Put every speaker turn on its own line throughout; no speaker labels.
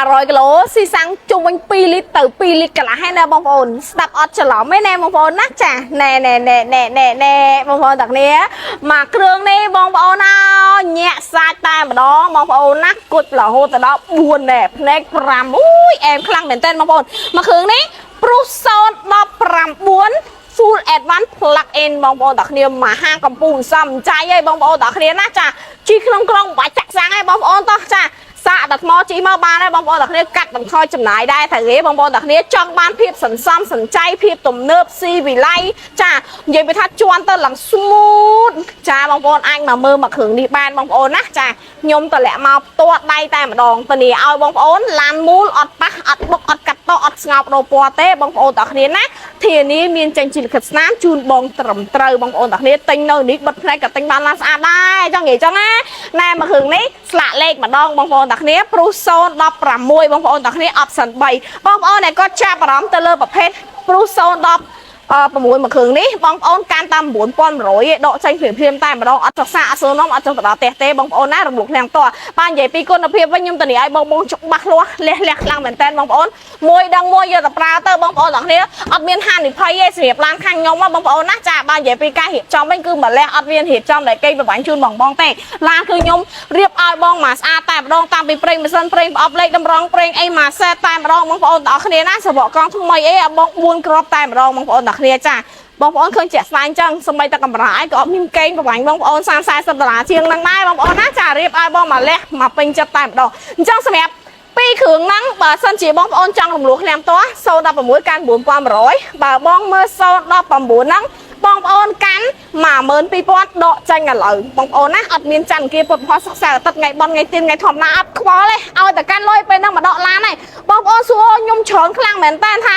300 គីឡូស៊ីសាំងជុំវិញ2លីត្រទៅ2លីត្រកន្លះហើយណាបងប្អូនស្ដាប់អត់ច្រឡំទេណែបងប្អូនណាចាណែបងប្អូនតាគ្នាមកគ្រឿងនេះបងប្អូនអើញាក់សាច់តែម្ដងបងប្អូនណាគត់រហូតដល់4ណែភ្នែក5អូយអែមខ្លាំងមែនតើបងប្អូនមកគ្រឿងនេះព្រុស019 full advance plug in បងប្អូនតាគ្នាមហាកំពូលសំចៃហើយបងប្អូនតាគ្នាណាចាជីក្នុងក្រុងបាច់ចាក់សាំងហើយបងប្អូនតោះចាសាកដល់ថ្មជីមកបានហើយបងប្អូនតាគ្នាកាត់បន្ថយចំណាយដែរតែគេបងប្អូនតាគ្នាចង់បានភាពសន្សំសំចៃភាពទំនើបស៊ីវិល័យចានិយាយពីថាជន់ទៅឡើង smooth ចាបងប្អូនអាចមកមើលមកគ្រឿងនេះបានបងប្អូនណាចាខ្ញុំតលាក់មកផ្ទាត់ដៃតែម្ដងធានាឲ្យបងប្អូនឡានមូលអត់ប៉ះអត់បុកអត់កាត់តអត់ស្ងោបដោពណ៌ទេបងប្អូនតាគ្នាណាធានាមានចេញជាលិខិតស្នាមជូនបងត្រឹមត្រូវបងប្អូនតាគ្នាទិញនៅនេះបិទផ្នែកក៏ទិញបានឡានស្អាតដែរចង់និយាយចឹងណាណែមកគ្រឿងនេះស្លាកលេខម្ដងបងប្អូនតាគ្នាព្រុស016បងប្អូនតាគ្នា option 3បងប្អូនដែលគាត់ចាប់អារម្មណ៍ទៅលើប្រភេទព្រុស016មួយគ្រឿងនេះបងប្អូនកាន់តាម 9100 ដកចេញព្រាមតែម្ដងអត់ចុះសាអត់សួរនំអត់ចុះទៅដល់ផ្ទះទេបងប្អូនណារំលោភខាងតោះបាននិយាយពីគុណភាពវិញខ្ញុំតានីឲ្យបងច្បាស់លាស់លះខ្លាំងមែនតើបងប្អូនមួយដឹងមួយយកទៅប្រើទៅបងប្អូនទាំងគ្នាអត់មានហានិភ័យទេសម្រាប់ឡានខាងខ្ញុំបងប្អូនណាចាបាននិយាយពីការរៀបចំវិញគឺម្លេះអត់មានរៀបចំដែលគេប្រវាញ់ជូនបងទេឡានគឺខ្ញុំរៀបឲ្យបងមកស្អាតតែម្ដងតាមពីប្រេងម៉ាស៊ីនប្រេងប្រអប់លេខតម្រង់ប្រេងអីមកសេតតែម្ដងបងប្អូនទាំងអស់គ្នាណាសបកកង់ថ្មីអីឲ្យបង4គ្រាប់តែម្ដងបងប្អូនទាំងគ្នាចាបងប្អូនឃើញជាក់ស្ដែងចឹងសម្បីតែកម្រាអីក៏អត់មានកេងប្រវាញ់បងប្អូន$30-40ជាងហ្នឹងដែរបងប្អូនណាចារៀបឲ្យបងមកលះមកពេញចិត្តតែម្ដងអញ្ចឹងសម្រាប់ពីគ្រឿងហ្នឹងបើសិនជាបងប្អូនចង់រំលោះគ្នាផ្ទាល់016កាន់9100បើបងមើល019ហ្នឹងបងប្អូនកាន់12000ដកចាញ់ឥឡូវបងប្អូនណាអត់មានច័ន្ទគាពុទ្ធផលសិក្សាអាទិត្យថ្ងៃបន់ថ្ងៃទៀនថ្ងៃធម្មតាអត់ខ្វល់ទេឲ្យតែកាន់លុយពេលហ្នឹងមកដកឡានហើយបងប្អូនសួរខ្ញុំច្រើនខ្លាំងមែនតើថា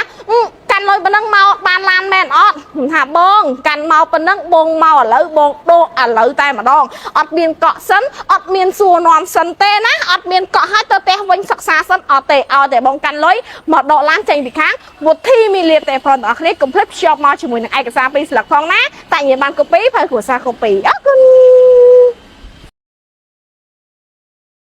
កាន់លុយប៉ុណ្ណឹងមកបានឡានមែនអត់ខ្ញុំថាបងកាន់មកប៉ុណ្ណឹងបងមកឥឡូវបងដកឥឡូវតែម្ដងអត់មានកក់សិនអត់មានសួរនាំសិនទេណាអត់មានកក់ឲ្យទៅផ្ទះវិញសិក្សាសិនអត់ទេឲ្យតែបងកាន់លុយមកដកឡានចេញពីខាងវុធីមីលាទេប្រុសទាំងអស់គ្នាកុំភ្លេចភ្ជាប់មកជាមួយនឹងឯកសារពីរស្លឹកផងណាតែញ៉ាំបានកូពីហើយគ្រួសារកូពីអរគុណ